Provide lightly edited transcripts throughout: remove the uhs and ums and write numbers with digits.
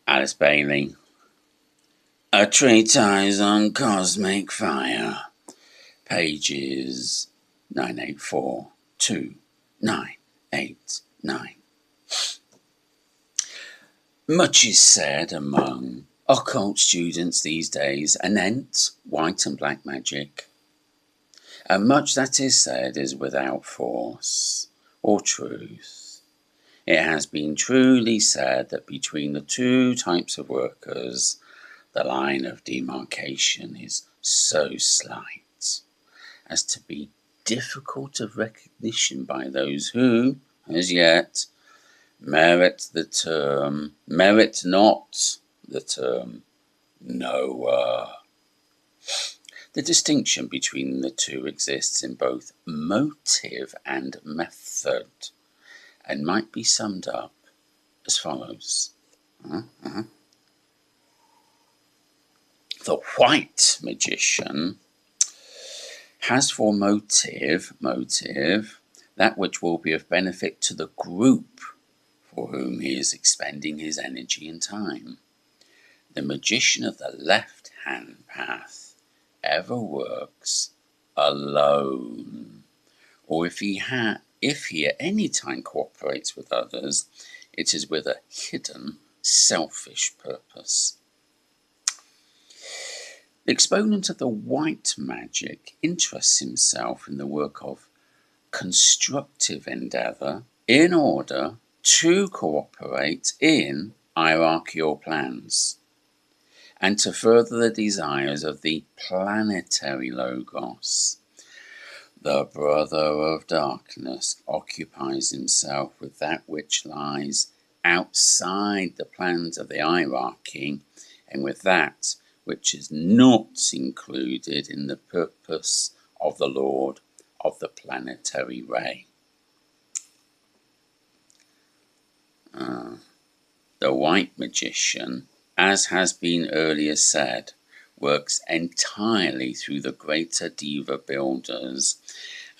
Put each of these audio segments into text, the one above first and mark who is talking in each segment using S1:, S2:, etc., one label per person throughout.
S1: Alice Bailey. A Treatise on Cosmic Fire, pages 984 to 989. Much is said among occult students these days anent white and black magic, and much that is said is without force or truth. It has been truly said that between the two types of workers, the line of demarcation is so slight as to be difficult of recognition by those who, as yet, merit not the term knower. The distinction between the two exists in both motive and method, and might be summed up as follows. The white magician has for motive that which will be of benefit to the group for whom he is expending his energy and time. The magician of the left-hand path ever works alone, or if he at any time cooperates with others, it is with a hidden, selfish purpose. The exponent of the white magic interests himself in the work of constructive endeavour in order to cooperate in hierarchical plans and to further the desires of the planetary logos. The brother of darkness occupies himself with that which lies outside the plans of the hierarchy, and with that which is not included in the purpose of the Lord of the planetary ray. The white magician, as has been earlier said, works entirely through the greater diva builders,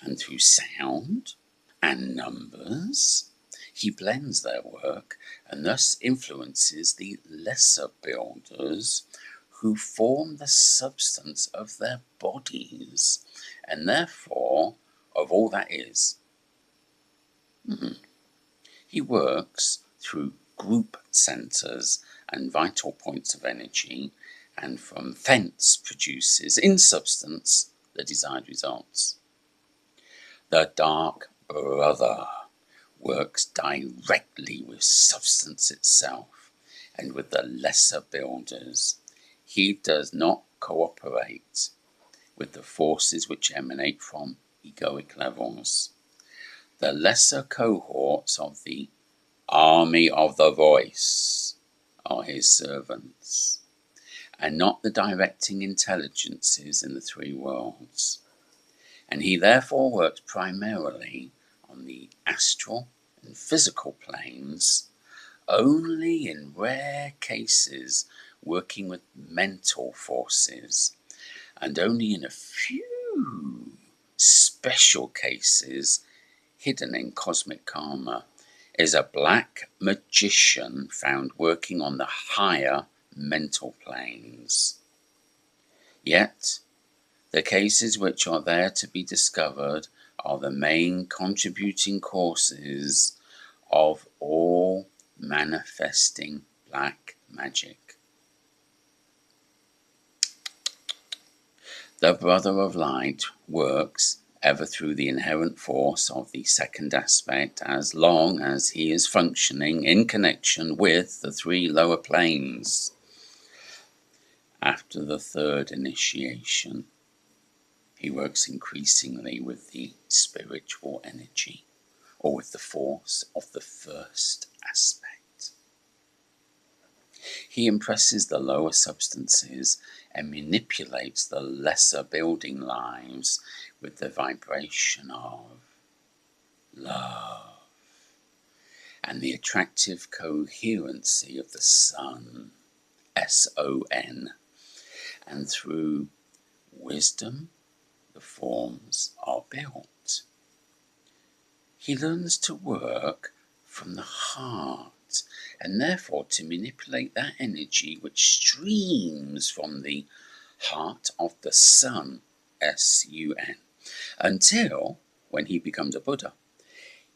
S1: and through sound and numbers he blends their work and thus influences the lesser builders who form the substance of their bodies and therefore of all that is. He works through group centres and vital points of energy, and from thence produces, in substance, the desired results. The dark brother works directly with substance itself and with the lesser builders. He does not cooperate with the forces which emanate from egoic levels. The lesser cohorts of the army of the voice are his servants, and not the directing intelligences in the three worlds. And he therefore works primarily on the astral and physical planes, only in rare cases working with mental forces, and only in a few special cases hidden in cosmic karma is a black magician found working on the higher mental planes. Yet, the cases which are there to be discovered are the main contributing causes of all manifesting black magic. The brother of light works ever through the inherent force of the second aspect as long as he is functioning in connection with the three lower planes. After the third initiation, he works increasingly with the spiritual energy, or with the force of the first aspect. He impresses the lower substances and manipulates the lesser building lives with the vibration of love and the attractive coherency of the sun, S-O-N, and through wisdom, the forms of are built. He learns to work from the heart, and therefore to manipulate that energy which streams from the heart of the sun, S-U-N, until, when he becomes a Buddha,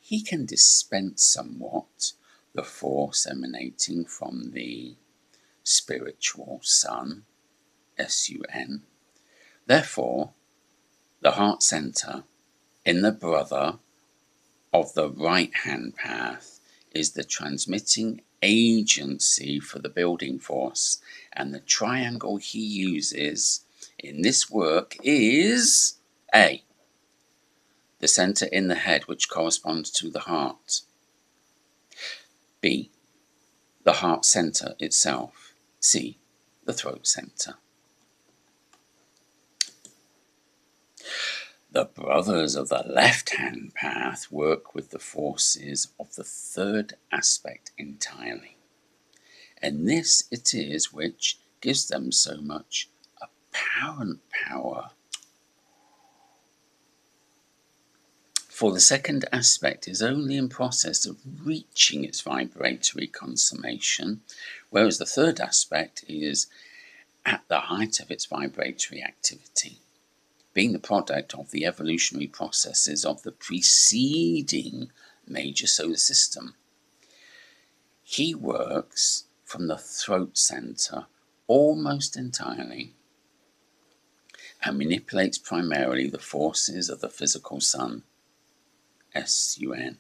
S1: he can dispense somewhat the force emanating from the spiritual sun, S-U-N. Therefore, the heart center in the brother of the right-hand path is the transmitting agency for the building force, and the triangle he uses in this work is A, the center in the head which corresponds to the heart, B, the heart center itself, C, the throat center. The brothers of the left-hand path work with the forces of the third aspect entirely, and this it is which gives them so much apparent power. For the second aspect is only in process of reaching its vibratory consummation, whereas the third aspect is at the height of its vibratory activity, being the product of the evolutionary processes of the preceding major solar system. He works from the throat center almost entirely and manipulates primarily the forces of the physical sun, S-U-N.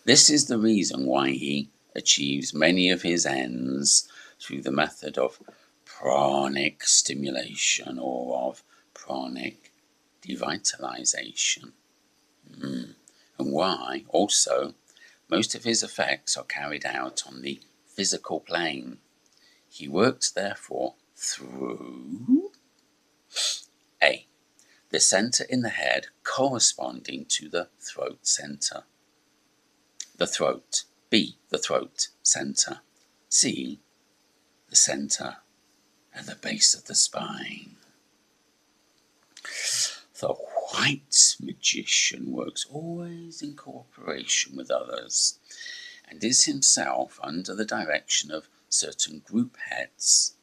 S1: This is the reason why he achieves many of his ends through the method of pranic stimulation or of pranic devitalization, and why also most of his effects are carried out on the physical plane. He works therefore through A, the center in the head corresponding to the throat center, the throat, B, the throat center, C, the center at the base of the spine. The white magician works always in cooperation with others, and is himself under the direction of certain group heads.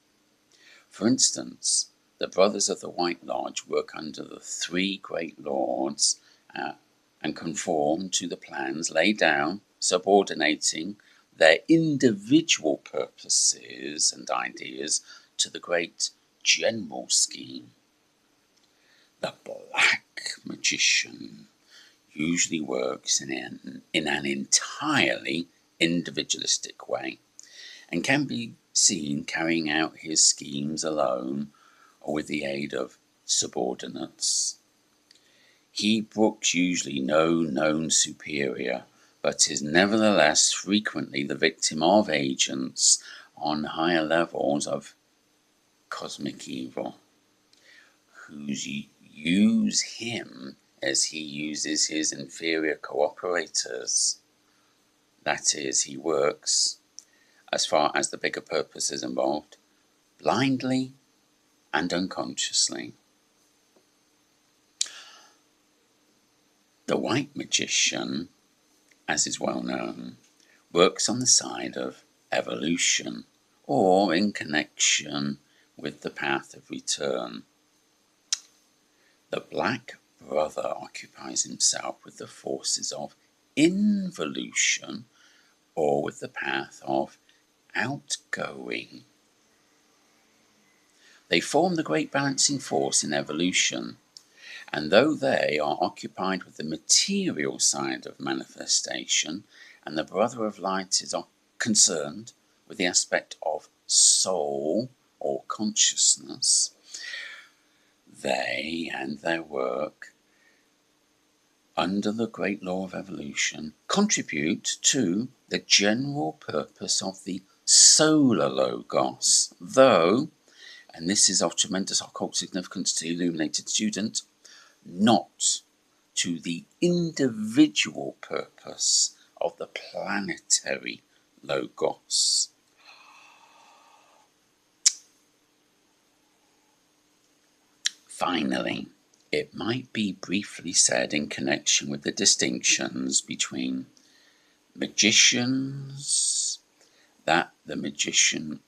S1: For instance, the brothers of the White Lodge work under the three great lords and conform to the plans laid down, subordinating their individual purposes and ideas to the great general scheme. The black magician usually works in an entirely individualistic way, and can be seen carrying out his schemes alone or with the aid of subordinates. He brooks usually no known superior, but is nevertheless frequently the victim of agents on higher levels of cosmic evil, whose use him as he uses his inferior cooperators. That is, he works, as far as the bigger purpose is involved, blindly and unconsciously. The white magician, as is well known, works on the side of evolution, or in connection with the path of return. The black brother occupies himself with the forces of involution, or with the path of outgoing. They form the great balancing force in evolution, and though they are occupied with the material side of manifestation, and the brother of light is concerned with the aspect of soul or consciousness, they and their work under the great law of evolution contribute to the general purpose of the solar logos, though, and this is of tremendous occult significance to the illuminated student, not to the individual purpose of the planetary logos. Finally, It might be briefly said in connection with the distinctions between magicians, that the magician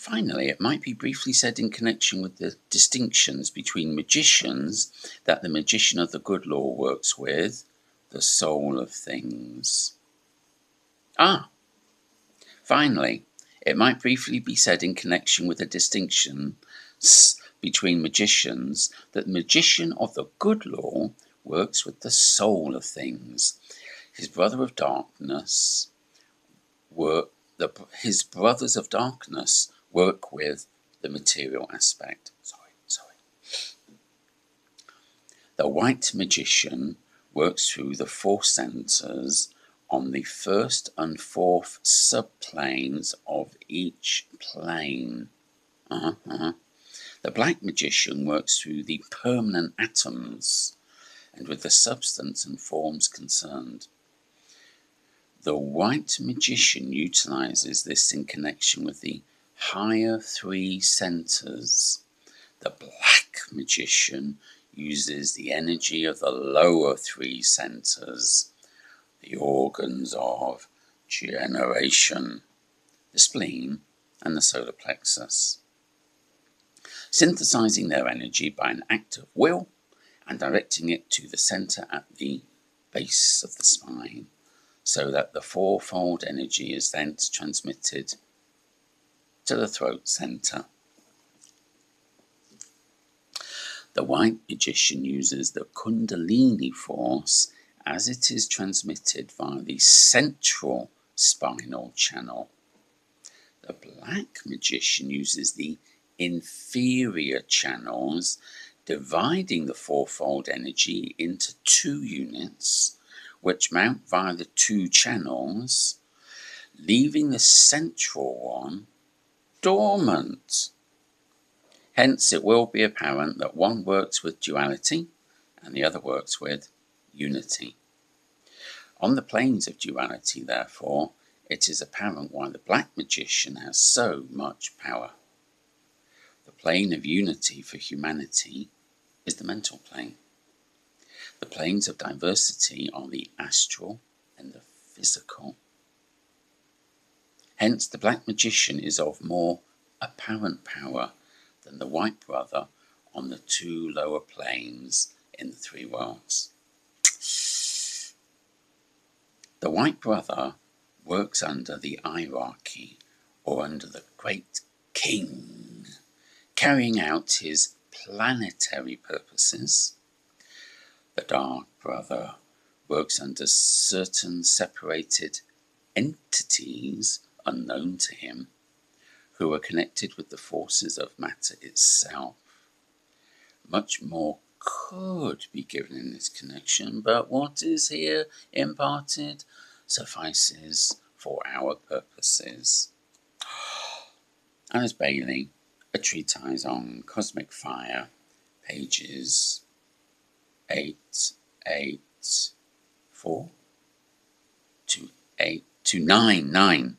S1: Finally, it might be briefly said in connection with the distinctions between magicians that the magician of the good law works with the soul of things. Finally, it might briefly be said in connection with the distinction between magicians that the magician of the good law works with the soul of things. His brother of darkness his brothers of darkness work with the material aspect. The white magician works through the four centers on the first and fourth subplanes of each plane. The black magician works through the permanent atoms and with the substance and forms concerned. The white magician utilizes this in connection with the higher three centers. The black magician uses the energy of the lower three centers, the organs of generation, the spleen, and the solar plexus, synthesizing their energy by an act of will and directing it to the center at the base of the spine, so that the fourfold energy is thence transmitted to the throat center. The white magician uses the Kundalini force as it is transmitted via the central spinal channel. The black magician uses the inferior channels, dividing the fourfold energy into two units, which mount via the two channels, leaving the central one dormant. Hence, it will be apparent that one works with duality and the other works with unity. On the planes of duality, therefore, it is apparent why the black magician has so much power. The plane of unity for humanity is the mental plane. The planes of diversity are the astral and the physical. Hence, the black magician is of more apparent power than the white brother on the two lower planes in the three worlds. The white brother works under the hierarchy or under the great king, carrying out his planetary purposes. The dark brother works under certain separated entities unknown to him, who are connected with the forces of matter itself. Much more could be given in this connection, but what is here imparted suffices for our purposes. Alice Bailey, A Treatise on Cosmic Fire, pages 884 to 989.